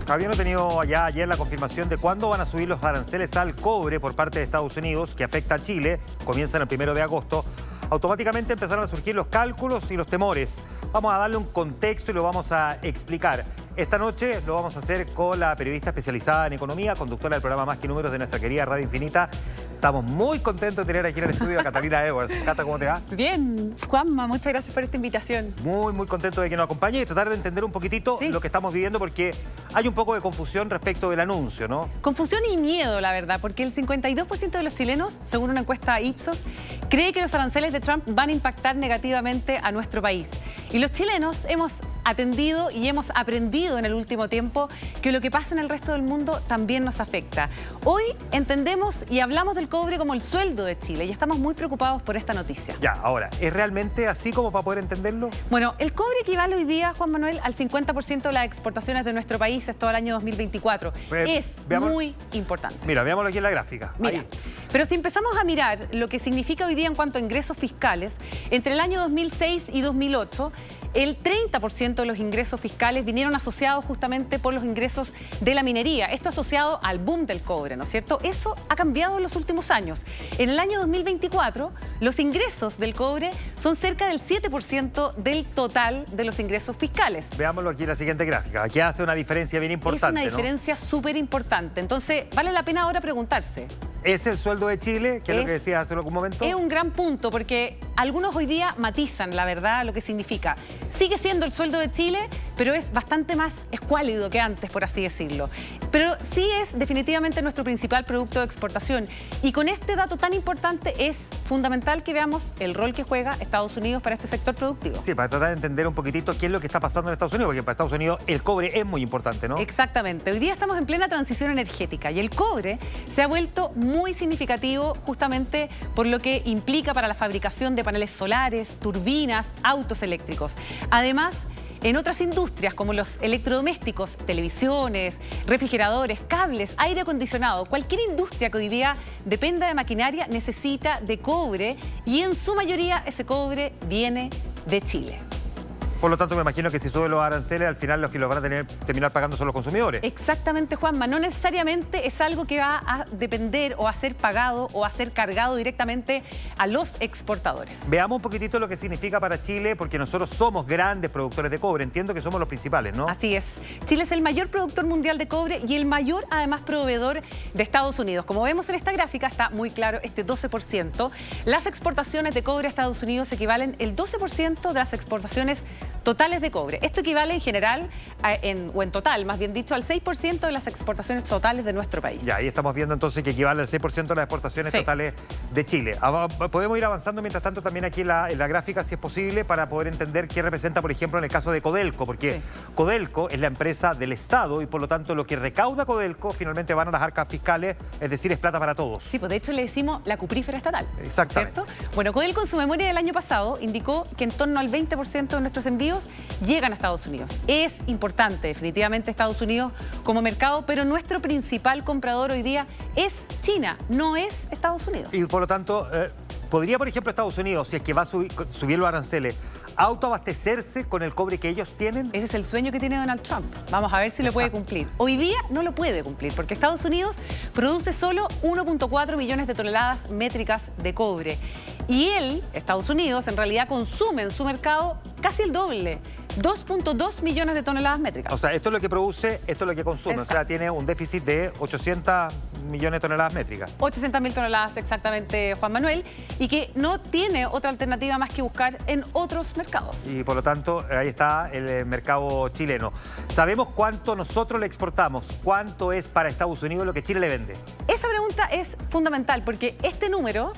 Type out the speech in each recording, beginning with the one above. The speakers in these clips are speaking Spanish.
Habíamos tenido ya ayer la confirmación de cuándo van a subir los aranceles al cobre por parte de Estados Unidos, que afecta a Chile, comienzan el 1 de agosto. Automáticamente empezaron a surgir los cálculos y los temores. Vamos a darle un contexto y lo vamos a explicar. Esta noche lo vamos a hacer con la periodista especializada en economía, conductora del programa Más que Números de nuestra querida Radio Infinita. Estamos muy contentos de tener aquí en el estudio a Catalina Edwards. Cata, ¿cómo te va? Bien, Juanma, muchas gracias por esta invitación. Muy contento de que nos acompañe y tratar de entender un poquitito lo que estamos viviendo, porque hay un poco de confusión respecto del anuncio, ¿no? Confusión y miedo, la verdad, porque el 52% de los chilenos, según una encuesta Ipsos, cree que los aranceles de Trump van a impactar negativamente a nuestro país. Y los chilenos hemos atendido y hemos aprendido en el último tiempo que lo que pasa en el resto del mundo también nos afecta. Hoy entendemos y hablamos del cobre como el sueldo de Chile y estamos muy preocupados por esta noticia. Ya, ahora, ¿es realmente así como para poder entenderlo? Bueno, el cobre equivale hoy día, Juan Manuel, al 50% de las exportaciones de nuestro país todo el año 2024. Muy importante. Mira, veámoslo aquí en la gráfica. Mira, pero si empezamos a mirar lo que significa hoy día en cuanto a ingresos fiscales, entre el año 2006 y 2008, el 30% de los ingresos fiscales vinieron asociados justamente por los ingresos de la minería. Esto asociado al boom del cobre, ¿no es cierto? Eso ha cambiado en los últimos años. En el año 2024, los ingresos del cobre son cerca del 7% del total de los ingresos fiscales. Veámoslo aquí en la siguiente gráfica. Aquí hace una diferencia bien importante, Es una diferencia súper importante. Entonces, vale la pena ahora preguntarse. ¿Es el sueldo de Chile? Que es lo que decías hace algún momento. Es un gran punto, porque algunos hoy día matizan, la verdad, lo que significa. Sigue siendo el sueldo de Chile, pero es bastante más escuálido que antes, por así decirlo. Pero sí es definitivamente nuestro principal producto de exportación. Y con este dato tan importante es fundamental que veamos el rol que juega Estados Unidos para este sector productivo. Sí, para tratar de entender un poquitito qué es lo que está pasando en Estados Unidos, porque para Estados Unidos el cobre es muy importante, ¿no? Exactamente. Hoy día estamos en plena transición energética y el cobre se ha vuelto muy significativo justamente por lo que implica para la fabricación de paneles solares, turbinas, autos eléctricos. Además, en otras industrias como los electrodomésticos, televisiones, refrigeradores, cables, aire acondicionado, cualquier industria que hoy día dependa de maquinaria necesita de cobre y en su mayoría ese cobre viene de Chile. Por lo tanto, me imagino que si suben los aranceles, al final los que los van a terminar pagando son los consumidores. Exactamente, Juanma. No necesariamente es algo que va a depender o a ser pagado o a ser cargado directamente a los exportadores. Veamos un poquitito lo que significa para Chile, porque nosotros somos grandes productores de cobre. Entiendo que somos los principales, ¿no? Así es. Chile es el mayor productor mundial de cobre y el mayor, además, proveedor de Estados Unidos. Como vemos en esta gráfica, está muy claro este 12%. Las exportaciones de cobre a Estados Unidos equivalen el 12% de las exportaciones totales de cobre. Esto equivale en general, o en total, más bien dicho, al 6% de las exportaciones totales de nuestro país. Ya, ahí estamos viendo entonces que equivale al 6% de las exportaciones totales de Chile. Podemos ir avanzando mientras tanto también aquí en la gráfica, si es posible, para poder entender qué representa, por ejemplo, en el caso de Codelco, porque Codelco es la empresa del Estado y por lo tanto lo que recauda Codelco finalmente van a las arcas fiscales, es decir, es plata para todos. Sí, pues de hecho le decimos la cuprífera estatal. Exactamente. ¿Cierto? Bueno, Codelco en su memoria del año pasado indicó que en torno al 20% de nuestros envíos llegan a Estados Unidos. Es importante definitivamente Estados Unidos como mercado, pero nuestro principal comprador hoy día es China, no es Estados Unidos. Y por lo tanto, ¿podría, por ejemplo, Estados Unidos, si es que va a subir los aranceles, autoabastecerse con el cobre que ellos tienen? Ese es el sueño que tiene Donald Trump. Vamos a ver si lo puede cumplir. Hoy día no lo puede cumplir porque Estados Unidos produce solo 1.4 millones de toneladas métricas de cobre. Y Estados Unidos, en realidad consume en su mercado casi el doble, 2.2 millones de toneladas métricas. O sea, esto es lo que produce, esto es lo que consume. Exacto. O sea, tiene un déficit de 800 millones de toneladas métricas. 800.000 toneladas exactamente, Juan Manuel, y que no tiene otra alternativa más que buscar en otros mercados. Y por lo tanto, ahí está el mercado chileno. ¿Sabemos cuánto nosotros le exportamos? ¿Cuánto es para Estados Unidos lo que Chile le vende? Esa pregunta es fundamental porque este número,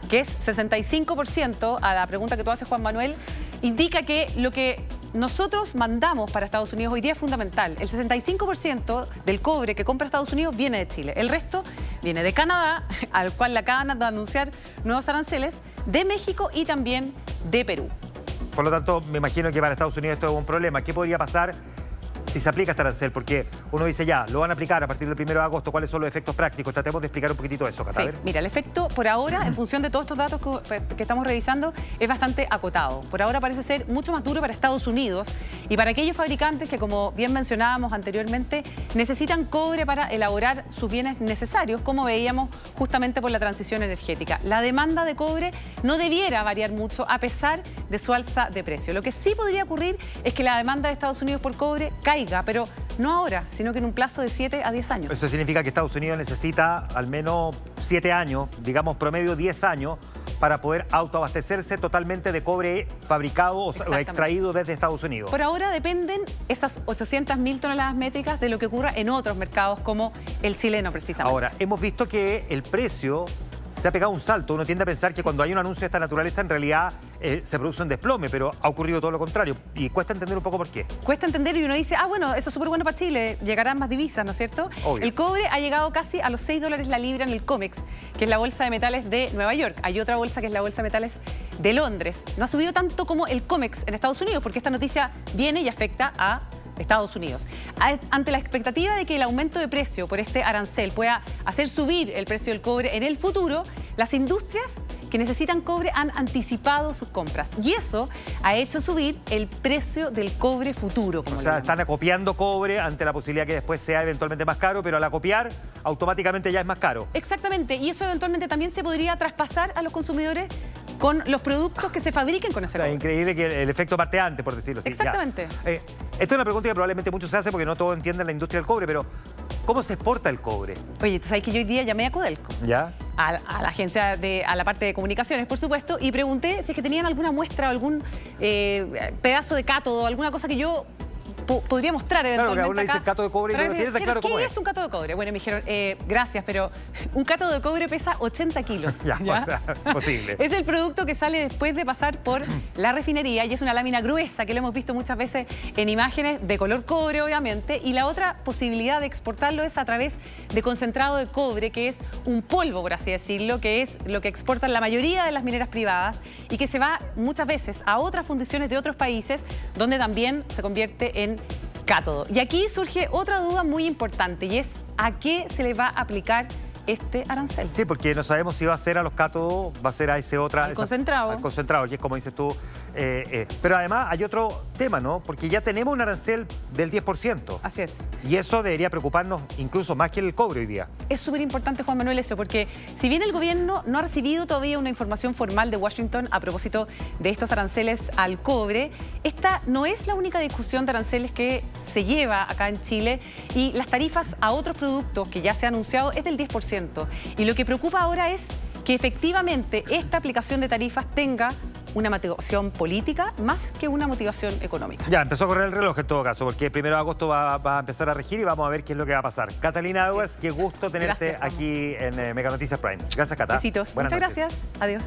que es 65%, a la pregunta que tú haces, Juan Manuel, indica que lo que nosotros mandamos para Estados Unidos hoy día es fundamental. El 65% del cobre que compra Estados Unidos viene de Chile. El resto viene de Canadá, al cual le acaban de anunciar nuevos aranceles, de México y también de Perú. Por lo tanto, me imagino que para Estados Unidos esto es un problema. ¿Qué podría pasar si se aplica este arancel, porque uno dice ya, lo van a aplicar a partir del 1 de agosto, ¿cuáles son los efectos prácticos? Tratemos de explicar un poquitito eso, Cata. Sí, mira, el efecto por ahora, en función de todos estos datos que estamos revisando, es bastante acotado. Por ahora parece ser mucho más duro para Estados Unidos y para aquellos fabricantes que, como bien mencionábamos anteriormente, necesitan cobre para elaborar sus bienes necesarios, como veíamos justamente por la transición energética. La demanda de cobre no debiera variar mucho a pesar de su alza de precio. Lo que sí podría ocurrir es que la demanda de Estados Unidos por cobre caiga, pero no ahora, sino que en un plazo de 7 a 10 años. Eso significa que Estados Unidos necesita al menos 7 años, digamos promedio 10 años, para poder autoabastecerse totalmente de cobre fabricado o extraído desde Estados Unidos. Por ahora dependen esas 800.000 toneladas métricas de lo que ocurra en otros mercados como el chileno precisamente. Ahora, hemos visto que el precio se ha pegado un salto. Uno tiende a pensar que cuando hay un anuncio de esta naturaleza en realidad se produce un desplome, pero ha ocurrido todo lo contrario. Y cuesta entender un poco por qué. Cuesta entender y uno dice, bueno, eso es súper bueno para Chile, llegarán más divisas, ¿no es cierto? Obvio. El cobre ha llegado casi a los $6 la libra en el COMEX, que es la bolsa de metales de Nueva York. Hay otra bolsa que es la bolsa de metales de Londres. No ha subido tanto como el COMEX en Estados Unidos, porque esta noticia viene y afecta a Estados Unidos. Ante la expectativa de que el aumento de precio por este arancel pueda hacer subir el precio del cobre en el futuro, las industrias que necesitan cobre han anticipado sus compras y eso ha hecho subir el precio del cobre futuro. O sea, están acopiando cobre ante la posibilidad que después sea eventualmente más caro, pero al acopiar automáticamente ya es más caro. Exactamente, y eso eventualmente también se podría traspasar a los consumidores con los productos que se fabriquen con ese cobre. Es increíble que el efecto parte antes, por decirlo así. Exactamente. Esto es una pregunta que probablemente muchos se hacen porque no todos entienden la industria del cobre, pero ¿cómo se exporta el cobre? Oye, tú sabes que yo hoy día llamé a Codelco. ¿Ya? A la agencia, a la parte de comunicaciones, por supuesto, y pregunté si es que tenían alguna muestra, algún pedazo de cátodo, alguna cosa que yo podría mostrar eventualmente. Claro, que uno dice acá. cato de cobre y no tiene tan claro cómo es. ¿Qué es un cátodo de cobre? Bueno, me dijeron, gracias, pero un cátodo de cobre pesa 80 kilos. ¿Ya? O sea, posible. Es el producto que sale después de pasar por la refinería y es una lámina gruesa que lo hemos visto muchas veces en imágenes de color cobre, obviamente. Y la otra posibilidad de exportarlo es a través de concentrado de cobre, que es un polvo, por así decirlo, que es lo que exportan la mayoría de las mineras privadas y que se va muchas veces a otras fundiciones de otros países donde también se convierte en cátodo. Y aquí surge otra duda muy importante y es ¿a qué se le va a aplicar este arancel? Sí, porque no sabemos si va a ser a los cátodos, va a ser a ese otra... Al concentrado. Al concentrado, que es como dices tú. Pero además hay otro tema, ¿no? Porque ya tenemos un arancel del 10%. Así es. Y eso debería preocuparnos incluso más que el cobre hoy día. Es súper importante, Juan Manuel, eso, porque si bien el gobierno no ha recibido todavía una información formal de Washington a propósito de estos aranceles al cobre, esta no es la única discusión de aranceles que se lleva acá en Chile y las tarifas a otros productos que ya se ha anunciado es del 10%. Y lo que preocupa ahora es que efectivamente esta aplicación de tarifas tenga una motivación política más que una motivación económica. Ya, empezó a correr el reloj en todo caso, porque el 1 de agosto va a empezar a regir y vamos a ver qué es lo que va a pasar. Catalina Edwards, qué gusto tenerte aquí en Mega Noticias Prime. Gracias, Cata. Besitos. Buenas Muchas noches. gracias. Adiós.